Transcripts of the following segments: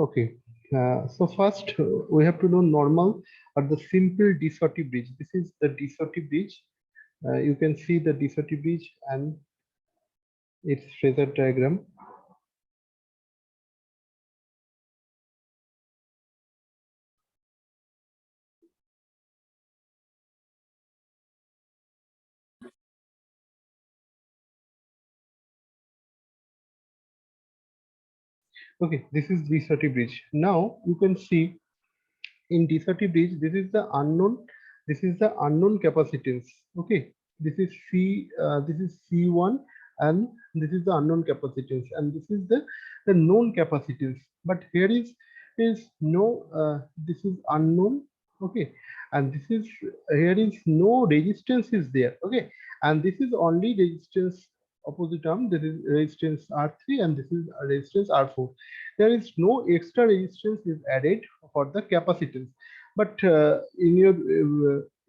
Okay, so first we have to know normal or the simple de Sauty bridge. This is the de Sauty bridge. You can see the de Sauty bridge and its phasor diagram. Okay, this is de Sauty bridge. Now you can see in de Sauty bridge, this is the unknown capacitance. Okay, this is this is C1, and this is the unknown capacitance, and this is the known capacitance. But here is no this is unknown. Okay, and this is here is no resistance is there. Okay, and this is only resistance opposite arm. This is resistance R3, and this is resistance R4. There is no extra resistance is added for the capacitance, but in your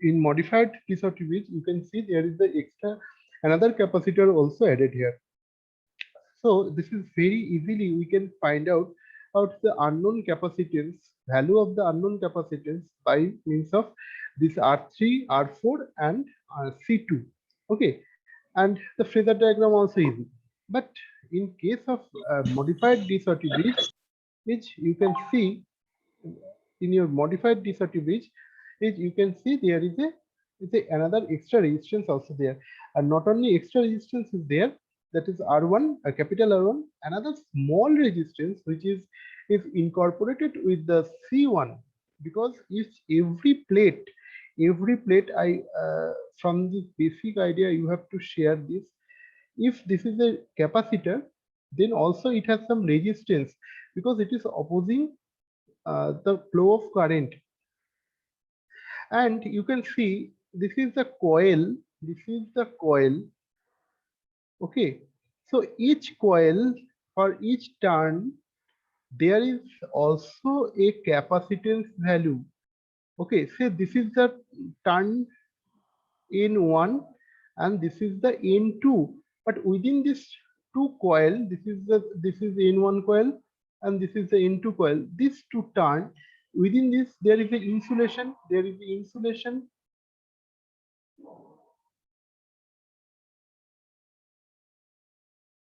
in modified de Sauty bridge, you can see there is the extra another capacitor also added here. So this is very easily we can find out the unknown capacitance value of the unknown capacitance by means of this R3, R4, and C2. Okay, and the phasor diagram also easy. But in case of modified de Sauty bridge, which you can see in your modified de Sauty bridge, is you can see there is another extra resistance also there, and not only extra resistance is there, that is R1, a capital R1, another small resistance which is incorporated with the C1, because if every plate I from this basic idea you have to share this. If this is a capacitor, then also it has some resistance because it is opposing the flow of current. And you can see this is the coil, this is the coil. Okay, so each coil for each turn there is also a capacitance value. Okay, so this is the turn N1 and this is the N2, but within this two coil, this is N1 coil and this is the N2 coil. These two turn, within this there is an insulation, there is the insulation.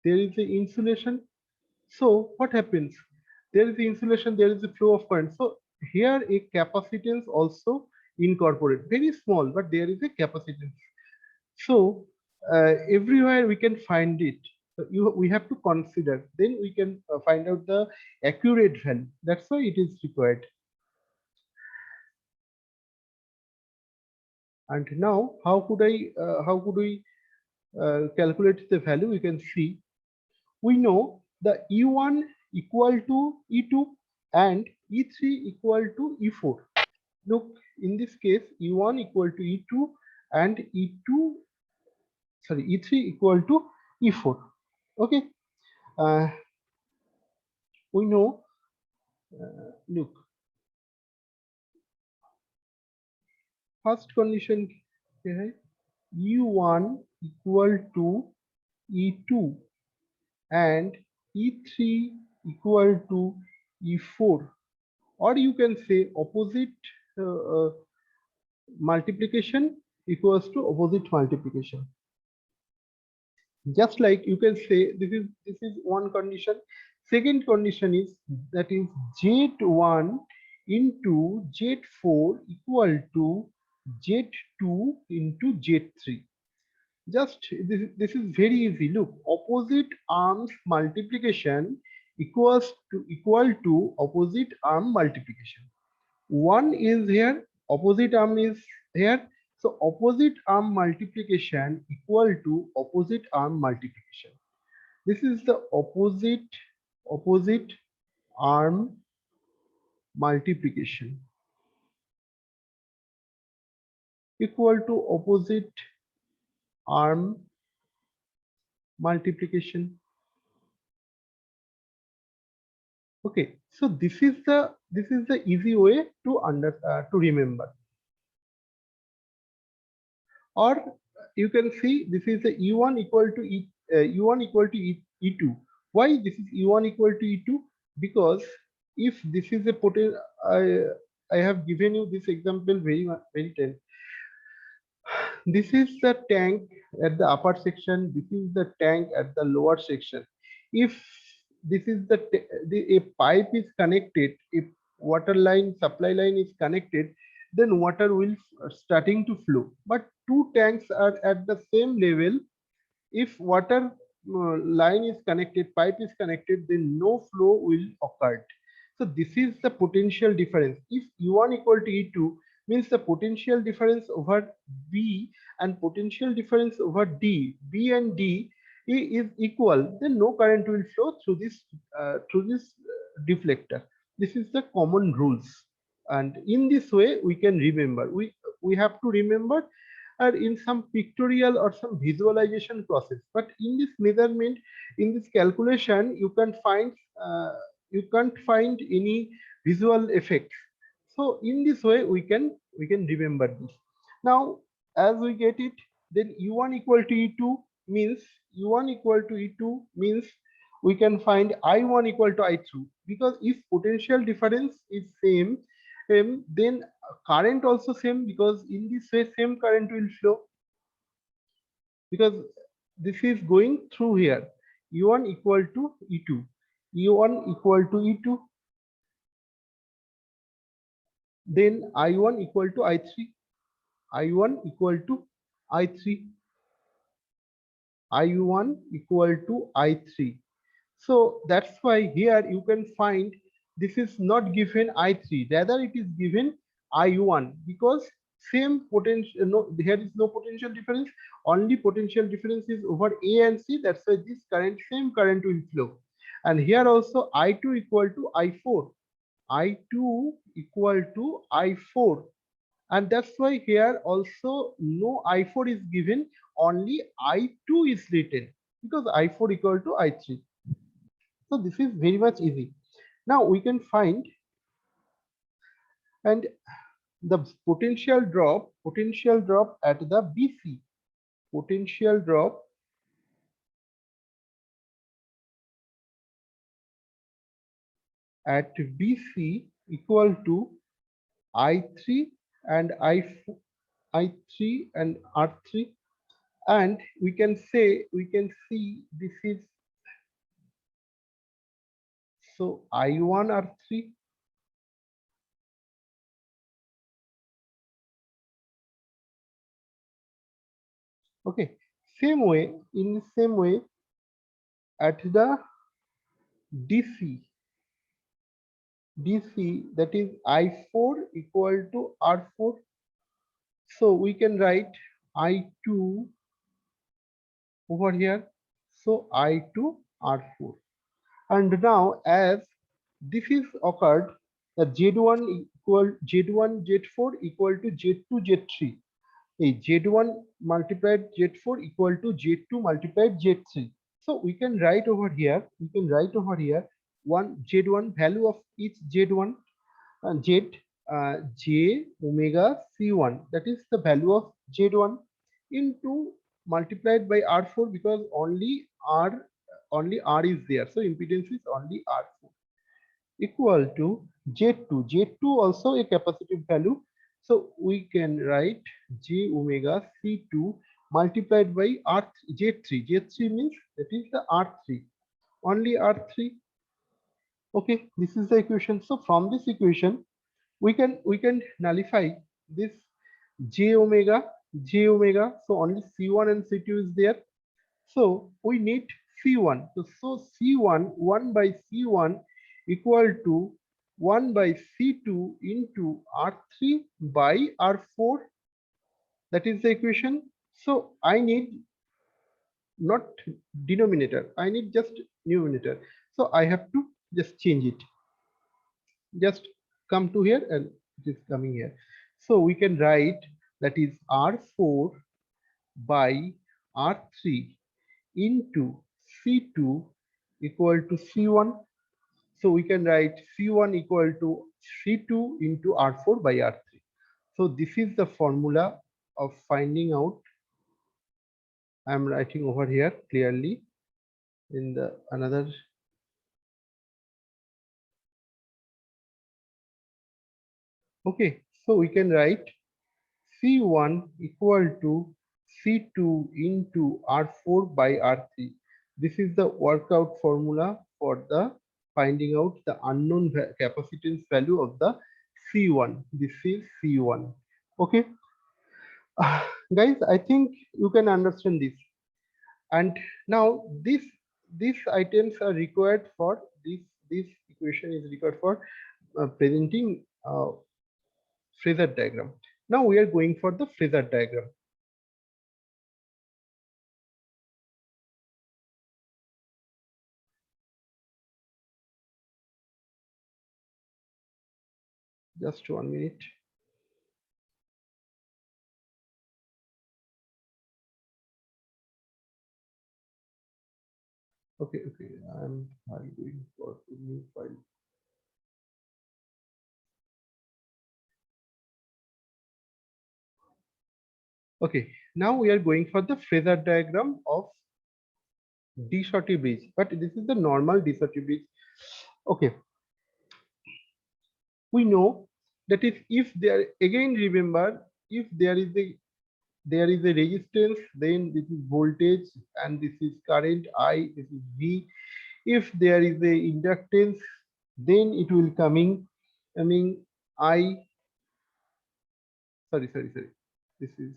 There is the insulation. So what happens? There is the insulation, there is the flow of current. So here a capacitance also incorporate, very small, but there is a capacitance. So everywhere we can find it. So we have to consider. Then we can find out the accurate value. That's why it is required. And now, how could we calculate the value? We can see. We know the E1 equal to E2 and E3 equal to E4. Look, in this case, E1 equal to E2 and E3 equal to E4. Okay, we know, look, first condition here, E1 equal to E2 and E3 equal to E4, or you can say opposite multiplication equals to opposite multiplication. Just like you can say this is one condition. Second condition is that is Z1 into Z4 equal to Z2 into Z3. Just this is very easy. Look, opposite arms multiplication equal to opposite arm multiplication. One is here, opposite arm is here. So opposite arm multiplication equal to opposite arm multiplication. This is the opposite arm multiplication equal to opposite arm multiplication. Okay, so this is the easy way to remember. Or you can see this is the E1 equal to E1 equal to E2. Why this is E1 equal to E2? Because if this is a potential, I have given you this example very well. This is the tank at the upper section. This is the tank at the lower section. If this is a pipe is connected, if water line supply line is connected, then water will starting to flow. But two tanks are at the same level. If water line is connected, pipe is connected, then no flow will occur. So this is the potential difference. If E1 equal to E2 means the potential difference over B and potential difference over D, B and D is equal, then no current will flow through this deflector. This is the common rules, and in this way we can remember. We have to remember are in some pictorial or some visualization process, but in this measurement, in this calculation, uh, you can't find any visual effects. So in this way we can remember this. Now as we get it, then u1 equal to e2 means u1 equal to e2 means we can find I1 equal to I2, because if potential difference is same, then current also same, because in this way same current will flow, because this is going through here. U1 equal to E2, U1 equal to E2, then I1 equal to I3, I1 equal to I3, I1 equal to I3. So that's why here you can find this is not given I3, rather it is given I1, because same potential, no, here is no potential difference, only potential difference is over A and C. That's why this current, same current will flow. And here also I2 equal to I4, I2 equal to I4, and that's why here also no I4 is given, only I2 is written, because I4 equal to I3. So this is very much easy. Now we can find, and the potential drop at the BC, potential drop at BC equal to I3 and I3 and R3, and we can see this is, so I1 R3, okay. Same way, in the same way at the DC, that is I4 equal to R4. So we can write I2 over here. So I2 R4. And now as this is occurred, the Z1 Z4 equal to Z2 Z3. A Z1 multiplied Z4 equal to Z2 multiplied Z3. So we can write over here, one Z1 value of each Z1 Z J omega C1, that is the value of Z1, into multiplied by R4, because only R is there, so impedance is only R4, equal to Z2 also a capacitive value, so we can write J omega C2 multiplied by R Z3 means that is the R3, only R3. Okay, this is the equation. So from this equation we can nullify this j omega, so only c1 and c2 is there, so we need c1. So c1, 1 by c1 equal to 1 by c2 into r3 by r4, that is the equation. So I need not denominator, I need just numerator, so I have to just change it, just come to here and it is coming here. So we can write that is R4 by R3 into C2 equal to C1. So we can write C1 equal to C2 into R4 by R3. So this is the formula of finding out. I am writing over here clearly in the another Okay, so we can write C1 equal to C2 into R4 by R3. This is the workout formula for the finding out the unknown capacitance value of the C1. This is C1. Okay, guys, I think you can understand this. And now these items are required for this equation is required for presenting phasor diagram. Now we are going for the phasor diagram. Just 1 minute. Okay, okay. I'm going for the new file. Okay, now we are going for the phasor diagram of D Shorty bridge, but this is the normal D Shorty bridge. Okay, we know that if there again remember if there is a resistance, then this is voltage and this is current I, this is V. If there is a inductance, then it will coming I, sorry. This is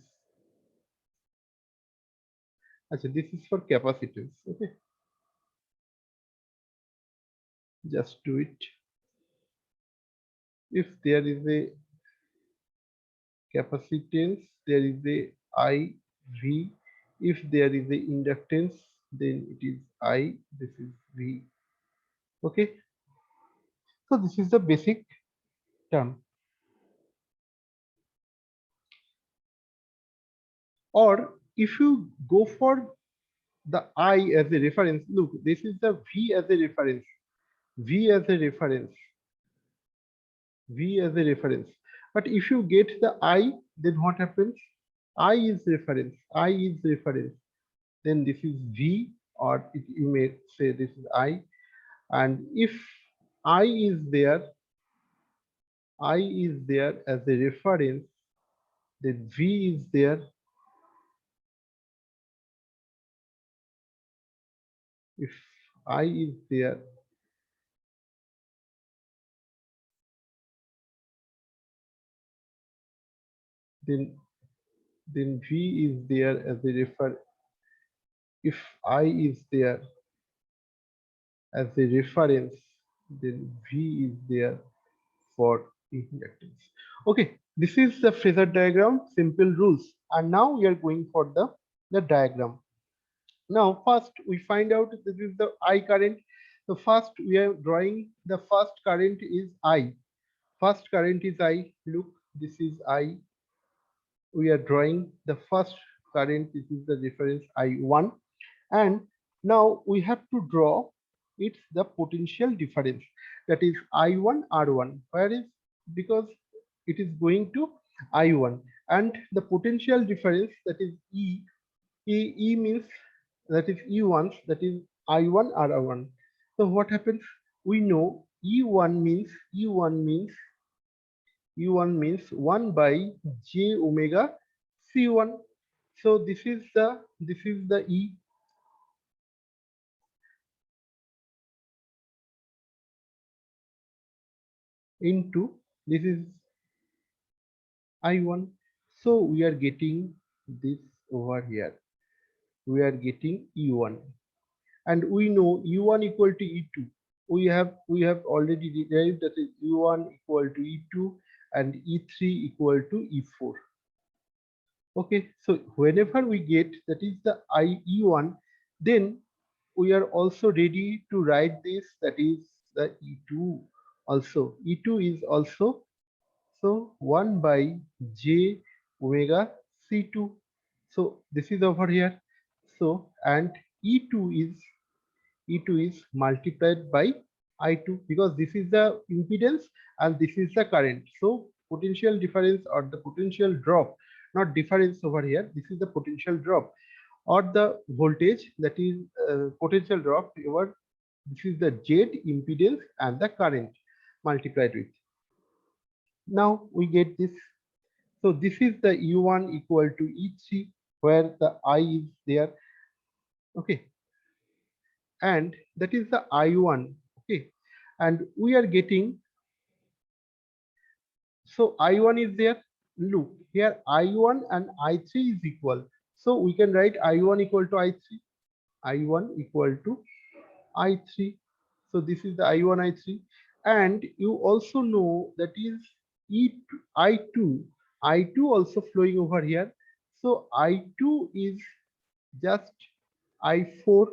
actually this is for capacitance. Okay, just do it. If there is a capacitance, there is a I V. If there is a inductance, then it is I, this is V. Okay, so this is the basic term. Or if you go for the I as a reference, look, this is the V as a reference, V as a reference, V as a reference. But if you get the I, then what happens? I is reference, I is reference. Then this is V, or you may say this is I. And if I is there, I is there as a reference, then V is there. If I is there, then V is there as a refer. If I is there as a reference, then V is there for inductance. Okay, this is the phasor diagram, simple rules. And now we are going for the diagram. Now, first we find out this is the I current. So first we are drawing the first current is I. First current is I. Look, this is I. We are drawing the first current. This is the reference I1. And now we have to draw it's the potential difference, that is I1 R1. Where is, because it is going to I1, and the potential difference, that is E means, that is E1, that is I1 R1. So what happens? We know E1 means 1 by j omega C1. So this is the E into this is I1. So we are getting this over here. We are getting E1, and we know E1 equal to E2. We have already derived that is E1 equal to E2 and E3 equal to E4. Okay, so whenever we get that is the IE1, then we are also ready to write this, that is the E2 also. E2 is also, so 1 by j omega C2. So this is over here. So and E2 is multiplied by I2, because this is the impedance and this is the current. So potential difference or the potential drop, not difference over here, this is the potential drop or the voltage, that is potential drop over, this is the Z impedance and the current multiplied with. Now we get this. So this is the E1 equal to E3 where the I is there. Okay. And that is the I1. Okay. And we are getting, so I1 is there. Look here, I1 and I3 is equal. So we can write I1 equal to I3. I1 equal to I3. So this is the I1, I3. And you also know that is E2, I2. I2 also flowing over here. So I2 is just I4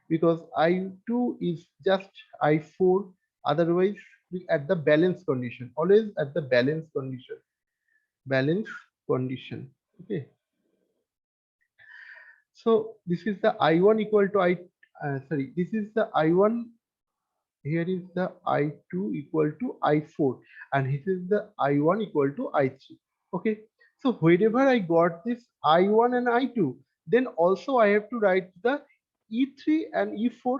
because I2 is just I4. Otherwise, we at the balance condition, always at the balance condition. Balance condition. Okay. So this is the I1 equal to sorry, this is the I1. Here is the I2 equal to I4 and this is the I1 equal to I3. Okay. So whenever I got this I1 and I2, then also I have to write the E3 and E4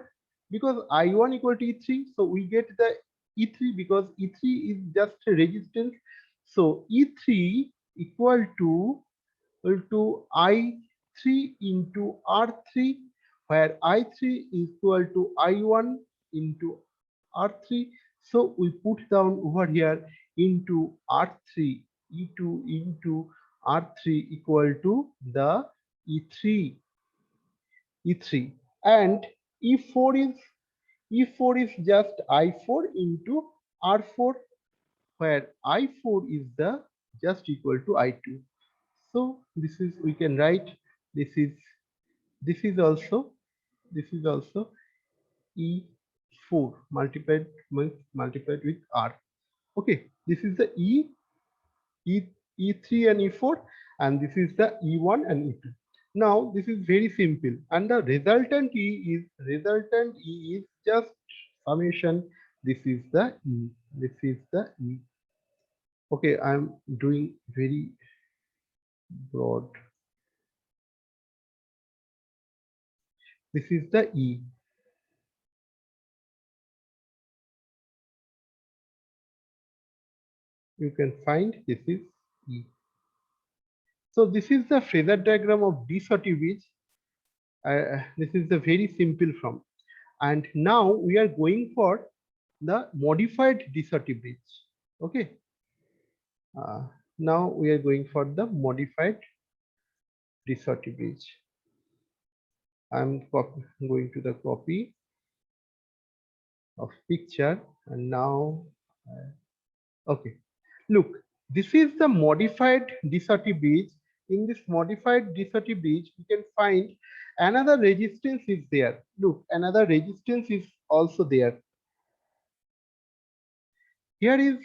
because I1 equal to E3. So we get the E3 because E3 is just a resistance. So E3 equal to I3 into R3 where I3 is equal to I1 into R3. So we put down over here into R3, E2 into R3 equal to the E3, E3 and E4 is just I4 into R4 where I4 is the just equal to I2. So this is we can write this is this is also E4 multiplied with R. Okay, this is the E3 and E4 and this is the E1 and E2. Now this is very simple and the resultant E is just summation. This is the E. This is the E. Okay, I'm doing very broad. This is the E. You can find this is E. So this is the phasor diagram of de-Sauty bridge. This is the very simple form. And now we are going for the modified de-Sauty bridge. Okay. Now we are going for the modified de-Sauty bridge. I'm going to the copy of picture and now okay. Look, this is the modified de-Sauty bridge. In this modified de-Sauty bridge, we can find another resistance is there. Look, another resistance is also there. Here is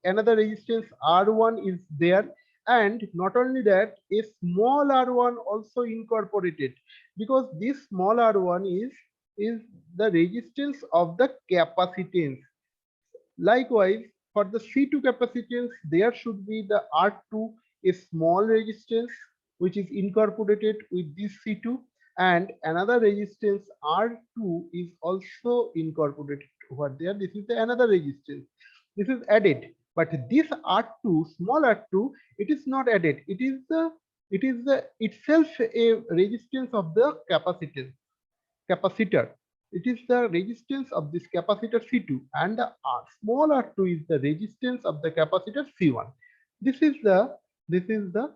another resistance R1 is there, and not only that, a small R1 also incorporated because this small R1 is the resistance of the capacitance. Likewise, for the C2 capacitance, there should be the R2, a small resistance which is incorporated with this C2, and another resistance R2 is also incorporated over there. This is another resistance. This is added, but this R2, small R2, it is not added. It is the itself a resistance of the capacitor. It is the resistance of this capacitor C2 and the small r2 is the resistance of the capacitor C1. This is the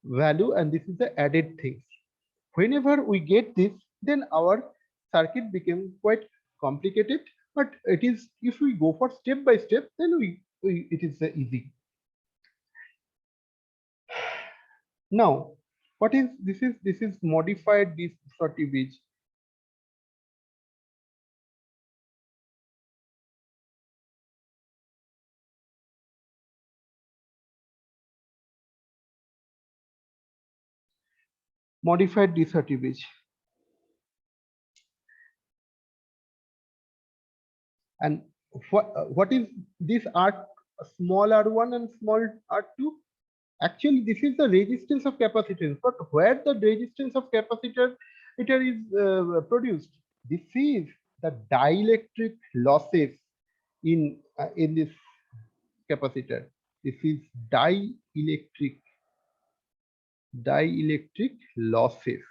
value and this is the added things. Whenever we get this, then our circuit became quite complicated. But it is if we go for step by step, then it is easy. Now, what is this? Is modified de-Sauty bridge. Modified de-Sauty bridge. And what is this R small r1 and small r2? Actually, this is the resistance of capacitance. But where the resistance of capacitor is produced? This is the dielectric losses in this capacitor. This is dielectric losses.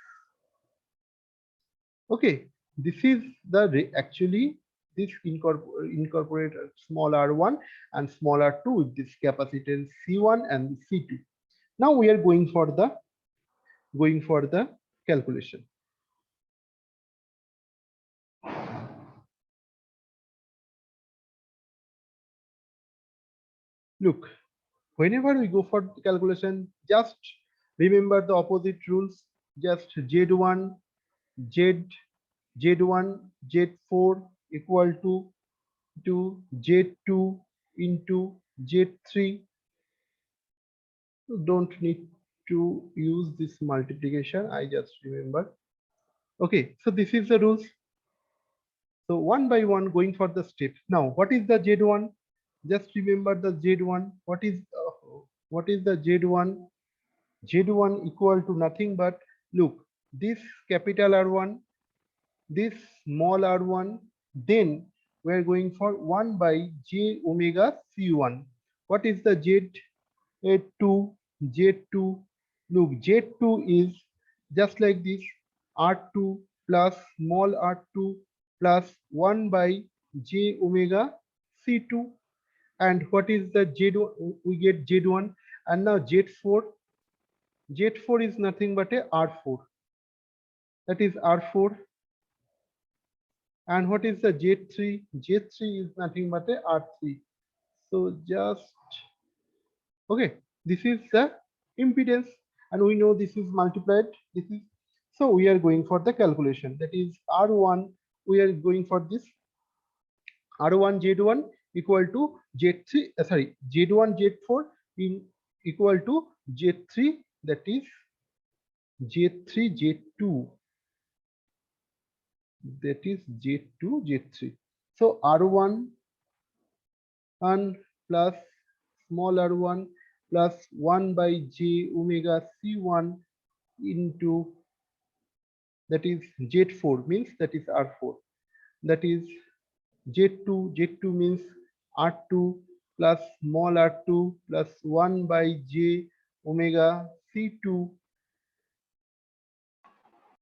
Okay, this is the actually this incorporate small r1 and small r2 with this capacitance C1 and C2. Now we are going for the calculation. Look, whenever we go for calculation, just remember the opposite rules. Just Z1 Z4 equal to Z2 into Z3. Don't need to use this multiplication. I just remember. Okay, so this is the rules. So one by one going for the steps. Now, what is the Z1? Just remember the Z1. What is the Z1? Z1 equal to nothing but, look, this capital R1, this small r1, then we are going for 1 by j omega c1. What is the z2? Z2, look, Z2 is just like this, R2 plus small r2 plus 1 by j omega c2. And what is the Z1? We get Z1. And now Z4 is nothing but a R4. That is R4. And what is the Z3? Z3 is nothing but a R3. So just, okay, this is the impedance, and we know this is multiplied. This is, so we are going for the calculation. That is R1. We are going for this R1 Z1 equal to Z3. Sorry, Z1 Z4 in equal to Z3. That is Z3 Z2. That is Z2 Z3. So R1 and plus small r1 plus 1 by j omega c1 into, that is Z4 means that is R4. That is Z2 means R2 plus small r2 plus 1 by j omega c2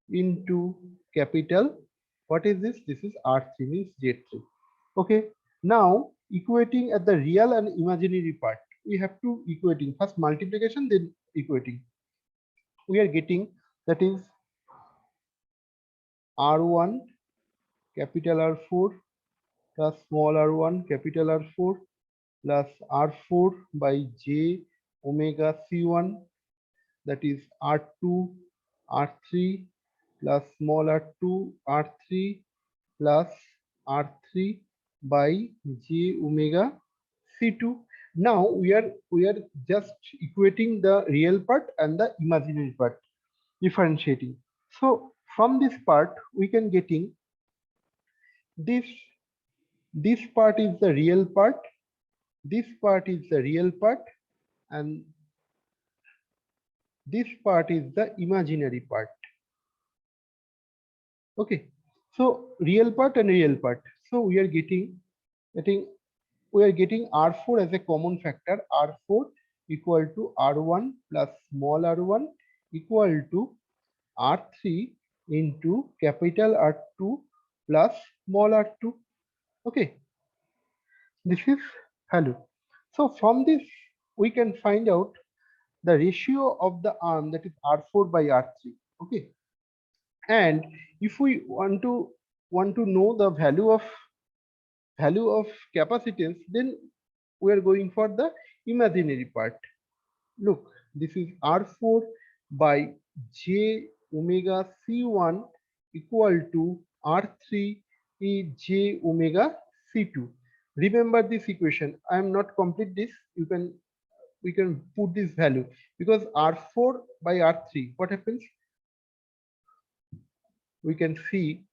into capital, what is this? This is R3 means Z3. Okay, now equating at the real and imaginary part, we have to equating first multiplication, then equating. We are getting, that is R1 capital R4 plus small r1 capital R4 plus R4 by j omega c1, that is R2 R3 plus small r2 R3 plus R3 by j omega c2. Now we are just equating the real part and the imaginary part, differentiating. So from this part we can getting this part is the real part, this part is the real part, and this part is the imaginary part. Okay, so real part and real part. So we are getting R4 as a common factor. R4 equal to R1 plus small r1 equal to R3 into capital R2 plus small r2. Okay, this is value. So from this we can find out the ratio of the arm, that is R4 by R3. Okay, and if we want to know the value of capacitance, then we are going for the imaginary part. Look, this is R4 by j omega c1 equal to R3 e j omega c2. Remember this equation. I am not complete this. We can put this value, because R4 by R3, what happens? We can see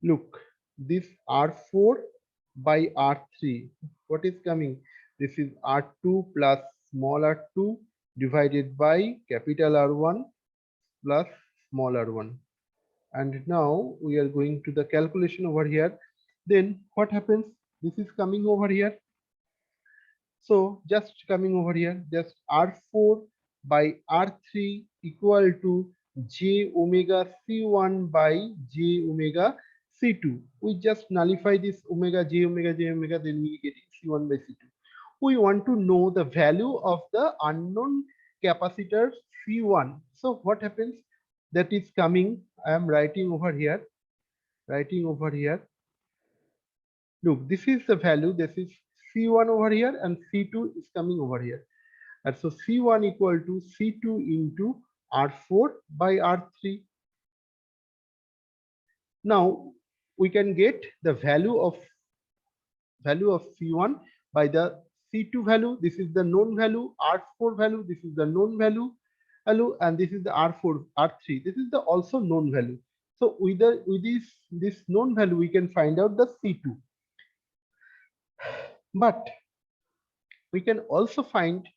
look, this R4 by R3, what is coming? This is R2 plus small r2 divided by capital R1 plus small r1. And now we are going to the calculation over here. Then what happens? This is coming over here. So just coming over here, just R4 by R3 equal to j omega C1 by j omega C2. We just nullify this omega, j omega, then we get C1 by C2. We want to know the value of the unknown capacitor C1. So what happens? That is coming, I am writing over here, Look, this is the value, this is C1 over here and C2 is coming over here. And so C1 equal to C2 into R4 by R3. Now we can get the value of C1 by the C2 value. This is the known value, R4 value, this is the known value, and this is the R4, R3. This is the also known value. So with this known value, we can find out the C2. But we can also find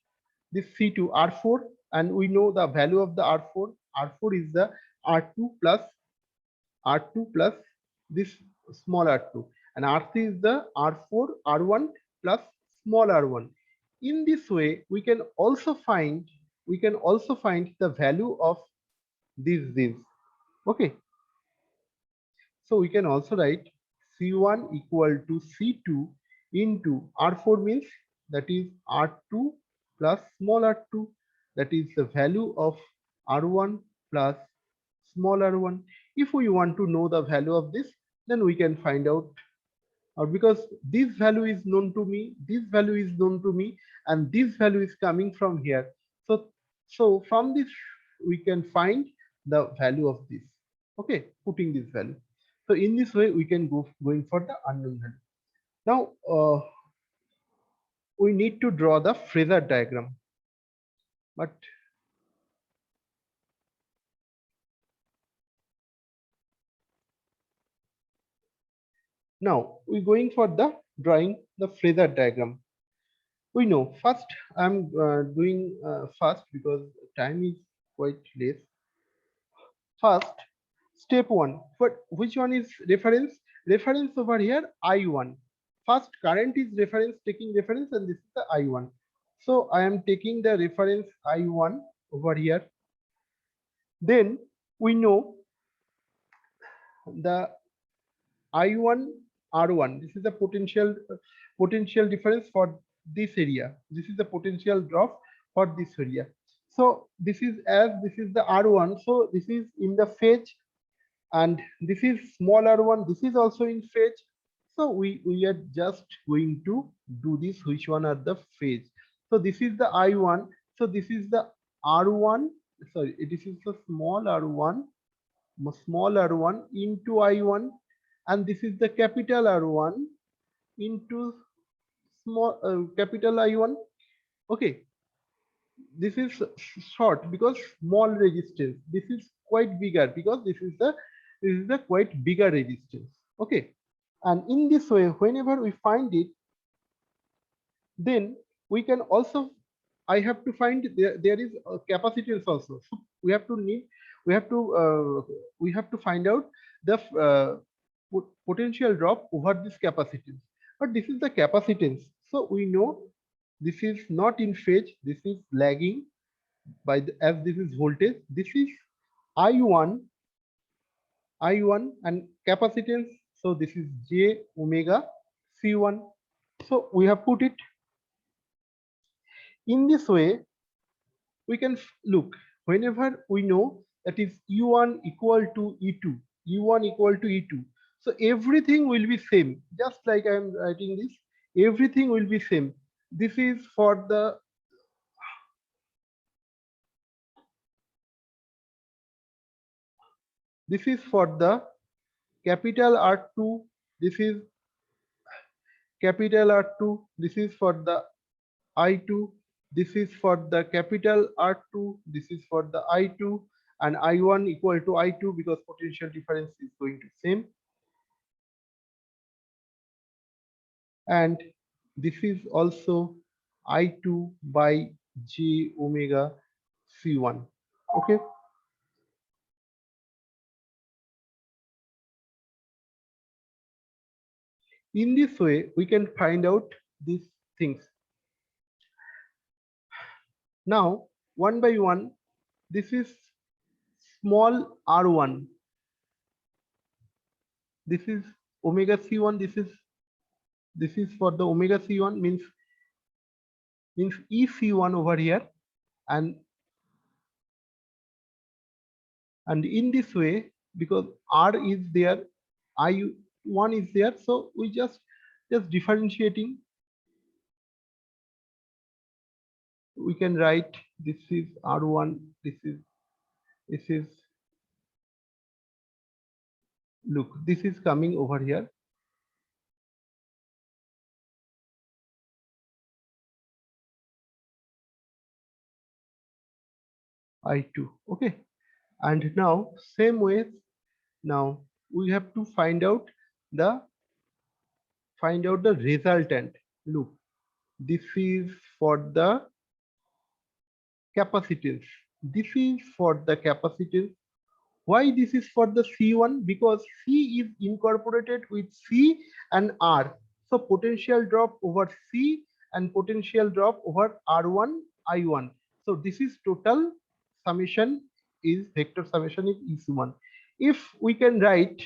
this C2 R4, and we know the value of the R4. R4 is the R2 plus this small R2, and R3 is the R4 R1 plus small R1. In this way, we can also find the value of these. Okay, so we can also write C1 equal to C2 into R4 means that is R2 plus small r2, that is the value of R1 plus small r1. If we want to know the value of this, then we can find out, or because this value is known to me, this value is known to me, and this value is coming from here. So from this we can find the value of this. Okay, putting this value. So in this way we can going for the unknown value. Now we need to draw the phasor diagram, but now we're going for the drawing the phasor diagram. We know first I'm doing fast because time is quite less. First, step one. But which one is reference? Reference over here I1. First, current is reference, taking reference, and this is the I1. So I am taking the reference I1 over here. Then we know the I1 R1. This is the potential difference for this area. This is the potential drop for this area. So this is the R1. So this is in the phase, and this is small r1, this is also in phase. So we are just going to do this, which one are the phase. So this is the I1, so this is the R1, sorry, this is the small r1 into I1, and this is the capital R1 into small capital I1. Okay, this is short because small resistance, this is quite bigger because this is the quite bigger resistance. Okay, and in this way whenever we find it, then we can also, I have to find there is a capacitance also. So we have to find out the potential drop over this capacitance, but this is the capacitance, so we know this is not in phase, this is lagging by the, as this is voltage, this is I1 and capacitance, so this is j omega C1. So we have put it in this way. We can look whenever we know that is U1 equal to E2, U1 equal to E2. So everything will be same, just like I am writing this, everything will be same. This is for the capital R2, this is capital R2, this is for the I2, this is for the capital R2, this is for the I2, and I1 equal to I2 because potential difference is going to same. And this is also I2 by j omega C1. Okay. In this way we can find out these things. Now one by one, this is small r1, this is omega c1, this is for the omega c1, means ec1 over here, and in this way, because r is there, I1 is there, so we just differentiating, we can write this is r1, this is look, this is coming over here, I2. Okay, and now same way, now we have to find out the resultant. Look, this is for the capacitance, this is for the capacitance. Why this is for the C1? Because C is incorporated with C and R. So potential drop over C and potential drop over R1 I1. So this is total summation, is vector summation is EC1. If we can write,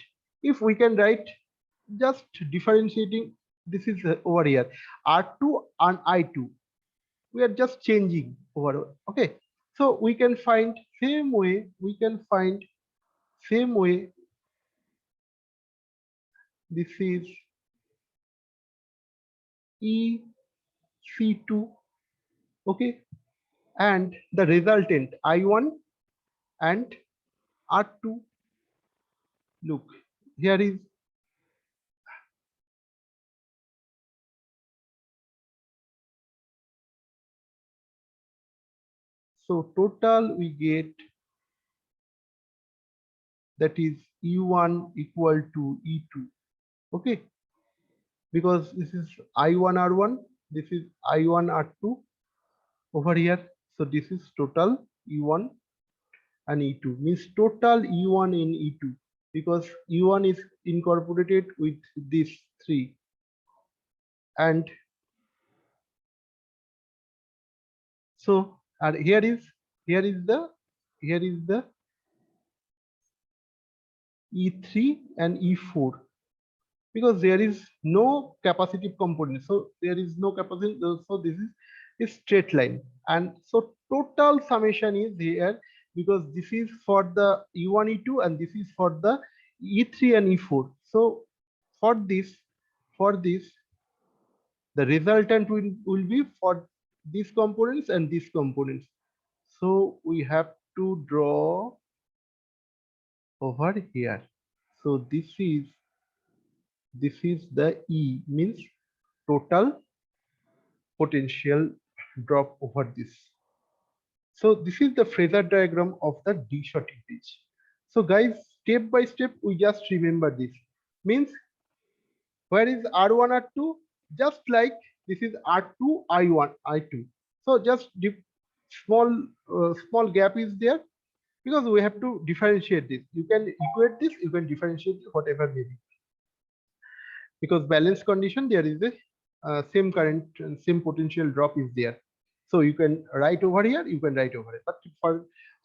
just differentiating, this is over here R2 and I2. We are just changing over. Okay. So we can find same way, this is EC2, okay, and the resultant I1 and R2. Look, here is, so total we get, that is E1 equal to E2, okay, because this is I1 R1, this is I1 R2 over here. So this is total E1 and E2, means total E1 in E2, because E1 is incorporated with these three, and so here is the E3 and E4, because there is no capacitive component, so there is no capacity, so this is a straight line, and so total summation is here, because this is for the E1 E2 and this is for the E3 and E4. So for this the resultant will be for these components and these components. So we have to draw over here. So this is the E, means total potential drop over this. So this is the phasor diagram of the D-Schottky bridge. So guys, step by step, we just remember this. Means where is R1, R2? Just like this is R2, I1, I2. So just small gap is there, because we have to differentiate this. You can equate this, you can differentiate whatever may be. Because balance condition, there is a same current and same potential drop is there. So you can write over here, you can write over here. But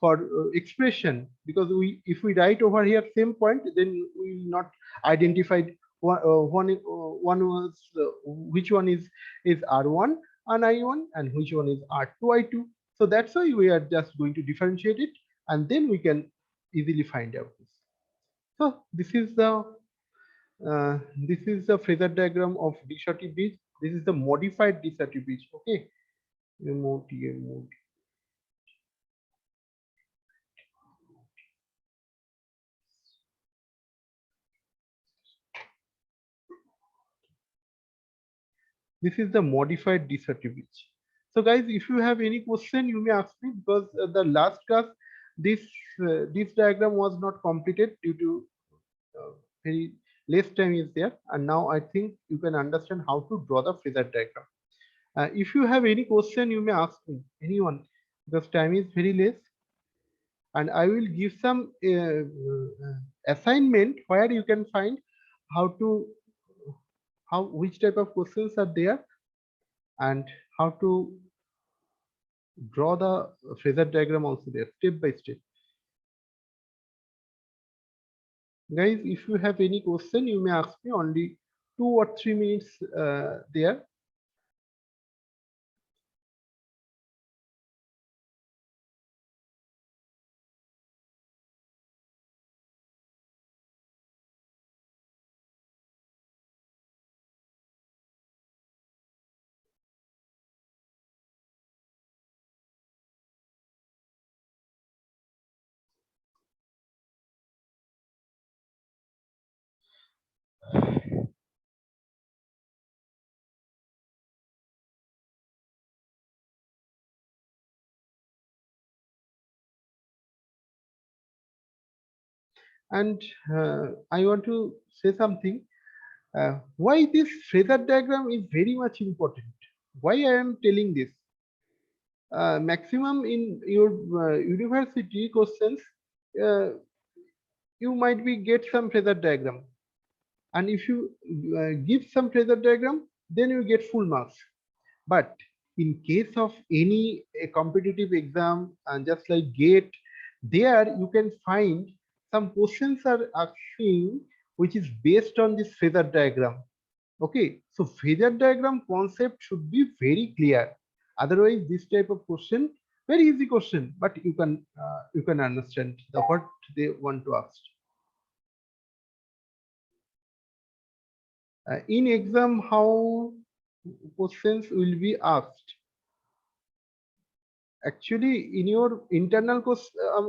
for expression, because if we write over here same point, then we will not identify one was which one is R1 and I1 and which one is R2 I2. So that's why we are just going to differentiate it, and then we can easily find out this. So this is the phasor diagram of D-Schottky bridge. This is the modified D-Schottky bridge. Okay, MOD. This is the modified D-Schottky bridge. So guys, if you have any question, you may ask me, because the last class this diagram was not completed due to very less time is there, and now I think you can understand how to draw the phasor diagram. If you have any question, you may ask me, anyone, because time is very less, and I will give some assignment where you can find how to how, which type of questions are there, and how to draw the phasor diagram also there, step by step. Guys, if you have any question, you may ask me. Only 2 or 3 minutes there. And I want to say something. Why this phasor diagram is very much important. Why I am telling this? Maximum in your university questions, uh, you might be get some phasor diagram, and if you give some phasor diagram, then you get full marks. But in case of any a competitive exam, and just like GATE, there you can find some questions are asking which is based on this phasor diagram. Okay, so phasor diagram concept should be very clear. Otherwise, this type of question, very easy question, but you can understand the what they want to ask. In exam, how questions will be asked? Actually, in your internal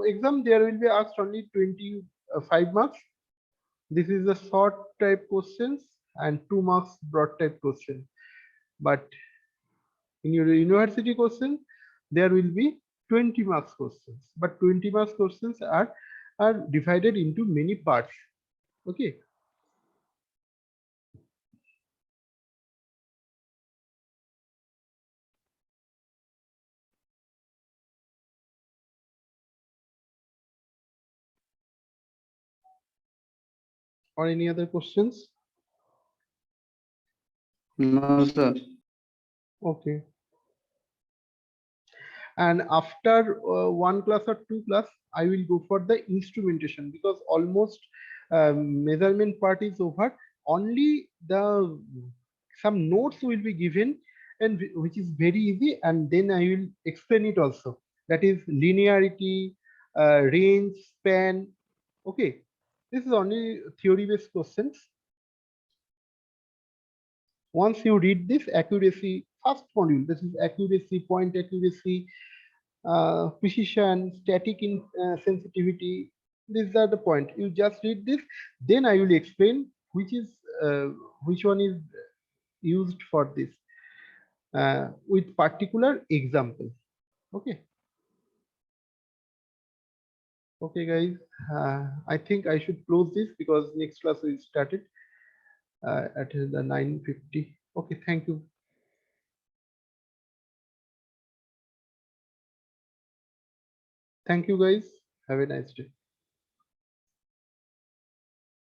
exam, there will be asked only 25 marks. This is the short type questions and 2 marks broad type question. But in your university question, there will be 20 marks questions. But 20 marks questions are divided into many parts. Okay. Or any other questions? No, sir. Okay. And after 1 class or 2 class, I will go for the instrumentation, because almost measurement part is over. Only the some notes will be given, and which is very easy, and then I will explain it also. That is linearity, range, span. Okay, this is only theory based questions. Once you read this accuracy, first module, this is accuracy, point accuracy, precision, static in sensitivity. These are the point. You just read this, then I will explain which one is used for this with particular example. Okay. Okay, guys. I think I should close this because next class is started at the 9:50. Okay, thank you. Thank you, guys. Have a nice day.